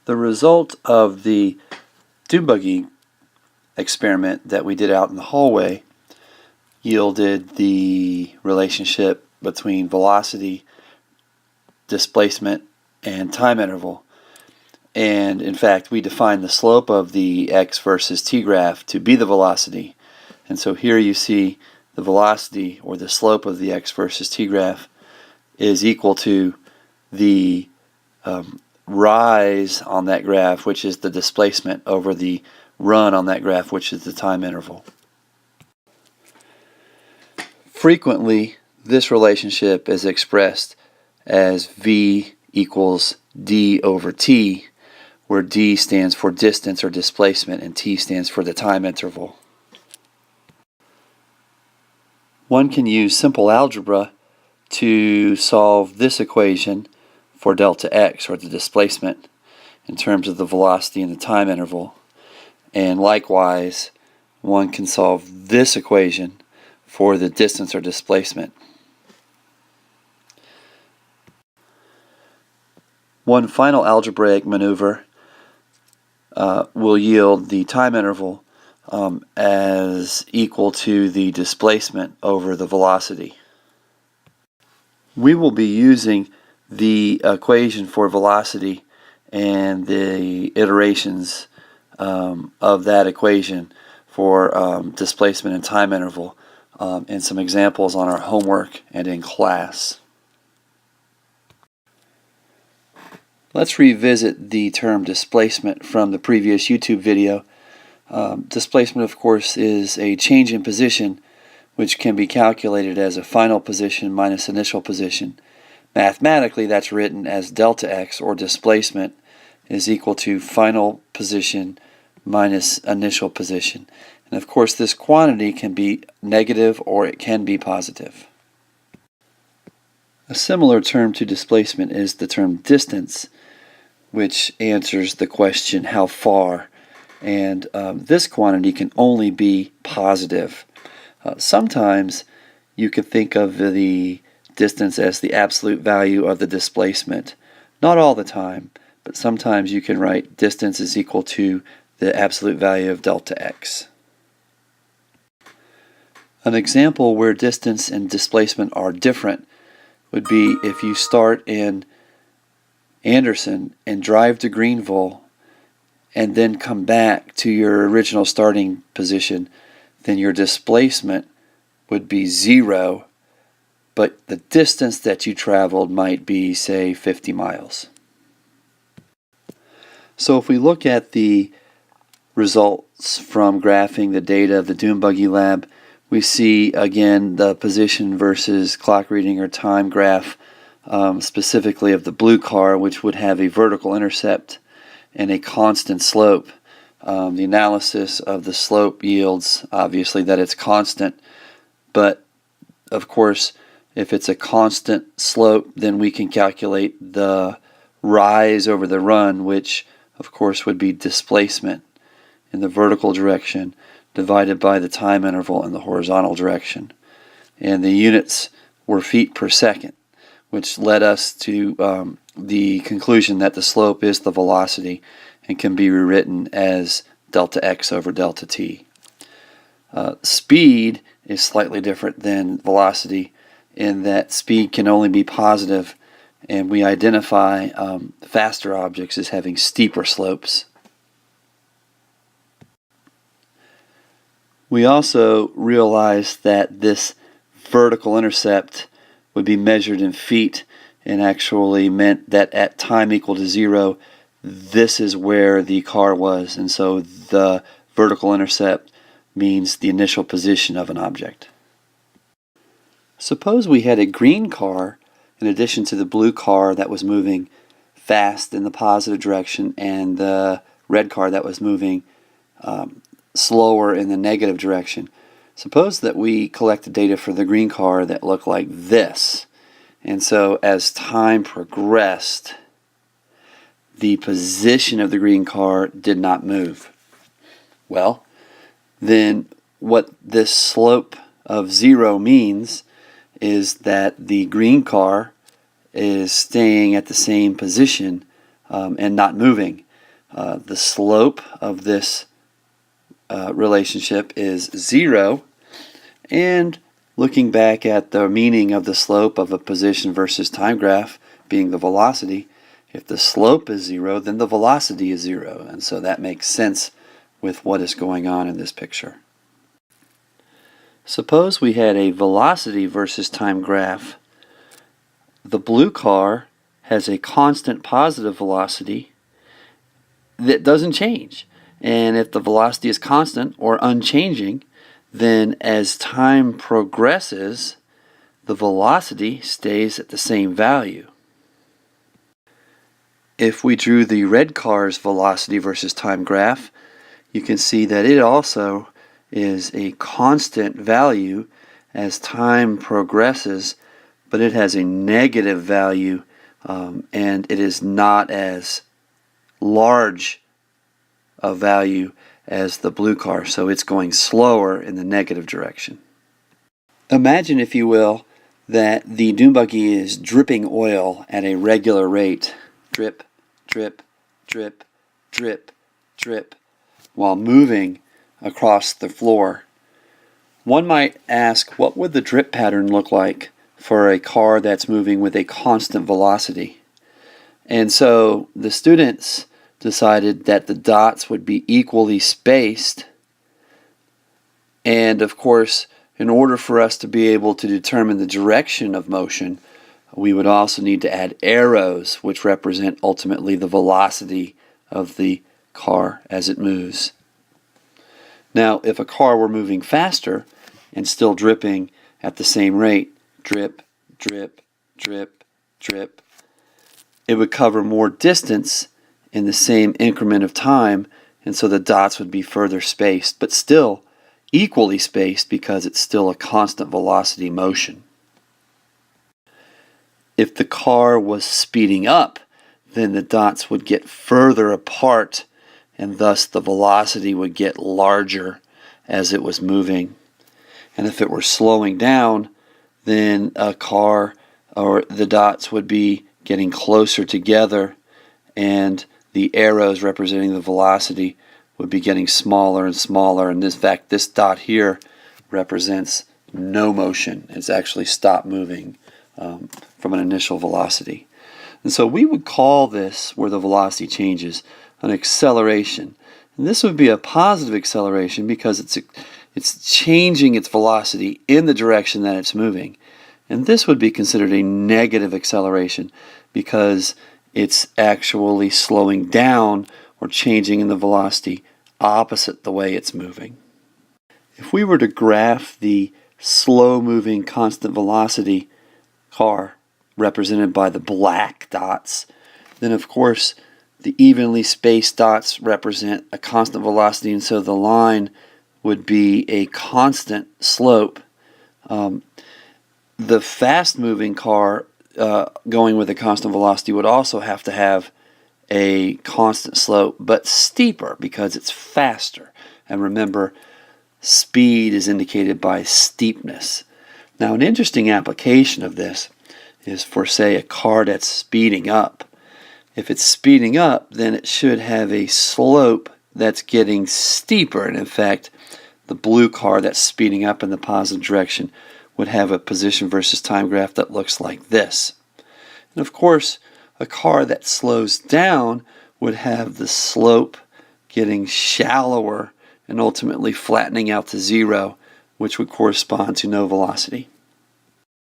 The result of the dune buggy experiment that we did out in the hallway yielded the relationship between velocity, displacement, and time interval. And in fact, we defined the slope of the x versus t graph to be the velocity. And so here you see the velocity, or the slope of the x versus t graph, is equal to the rise on that graph, which is the displacement, over the run on that graph, which is the time interval. Frequently, this relationship is expressed as v equals d over t, where d stands for distance or displacement and t stands for the time interval. One can use simple algebra to solve this equation for delta x, or the displacement, in terms of the velocity and the time interval. And likewise, one can solve this equation for the distance or displacement. One final algebraic maneuver will yield the time interval as equal to the displacement over the velocity. We will be using the equation for velocity and the iterations of that equation for displacement and time interval in some examples on our homework and in class. Let's revisit the term displacement from the previous YouTube video. Displacement, of course, is a change in position which can be calculated as a final position minus initial position. Mathematically, that's written as delta x, or displacement, is equal to final position minus initial position. And of course, this quantity can be negative or it can be positive. A similar term to displacement is the term distance, which answers the question how far. And this quantity can only be positive. Sometimes you could think of the distance as the absolute value of the displacement. Not all the time, but sometimes you can write distance is equal to the absolute value of delta x. An example where distance and displacement are different would be if you start in Anderson and drive to Greenville and then come back to your original starting position, then your displacement would be 0, but the distance that you traveled might be, say, 50 miles. So if we look at the results from graphing the data of the dune buggy lab, we see again the position versus clock reading or time graph, specifically of the blue car, which would have a vertical intercept and a constant slope. The analysis of the slope yields, obviously, that it's constant, but of course, if it's a constant slope, then we can calculate the rise over the run, which of course would be displacement in the vertical direction divided by the time interval in the horizontal direction. And the units were feet per second, which led us to the conclusion that the slope is the velocity and can be rewritten as delta x over delta t. Speed is slightly different than velocity in that speed can only be positive, and we identify faster objects as having steeper slopes. We also realized that this vertical intercept would be measured in feet and actually meant that at time equal to 0, this is where the car was, and so the vertical intercept means the initial position of an object. Suppose we had a green car in addition to the blue car that was moving fast in the positive direction and the red car that was moving slower in the negative direction. Suppose that we collected data for the green car that looked like this. And so as time progressed, the position of the green car did not move. Well, then what this slope of 0 means is that the green car is staying at the same position and not moving. The slope of this relationship is 0, and looking back at the meaning of the slope of a position versus time graph being the velocity, if the slope is 0, then the velocity is 0, and so that makes sense with what is going on in this picture. Suppose we had a velocity versus time graph. The blue car has a constant positive velocity that doesn't change. And if the velocity is constant or unchanging, then as time progresses, the velocity stays at the same value. If we drew the red car's velocity versus time graph, you can see that it also is a constant value as time progresses, but it has a negative value, and it is not as large a value as the blue car, so it's going slower in the negative direction. Imagine, if you will, that the dune buggy is dripping oil at a regular rate. Drip, drip, drip, drip, drip, while moving across the floor. One might ask, what would the drip pattern look like for a car that's moving with a constant velocity? And so the students decided that the dots would be equally spaced, and of course, in order for us to be able to determine the direction of motion, we would also need to add arrows, which represent ultimately the velocity of the car as it moves. Now, if a car were moving faster and still dripping at the same rate, drip, drip, drip, drip, it would cover more distance in the same increment of time, and so the dots would be further spaced, but still equally spaced because it's still a constant velocity motion. If the car was speeding up, then the dots would get further apart, and thus the velocity would get larger as it was moving. And if it were slowing down, then a car or the dots would be getting closer together, and the arrows representing the velocity would be getting smaller and smaller. And in fact, this dot here represents no motion. It's actually stopped moving from an initial velocity. And so we would call this, where the velocity changes, an acceleration. And this would be a positive acceleration because it's changing its velocity in the direction that it's moving. And this would be considered a negative acceleration because it's actually slowing down or changing in the velocity opposite the way it's moving. If we were to graph the slow-moving constant velocity car represented by the black dots, then of course the evenly spaced dots represent a constant velocity, and so the line would be a constant slope. The fast-moving car going with a constant velocity would also have to have a constant slope, but steeper because it's faster. And remember, speed is indicated by steepness. Now, an interesting application of this is for, say, a car that's speeding up. If it's speeding up, then it should have a slope that's getting steeper. And in fact, the blue car that's speeding up in the positive direction would have a position versus time graph that looks like this. And of course, a car that slows down would have the slope getting shallower and ultimately flattening out to 0, which would correspond to no velocity.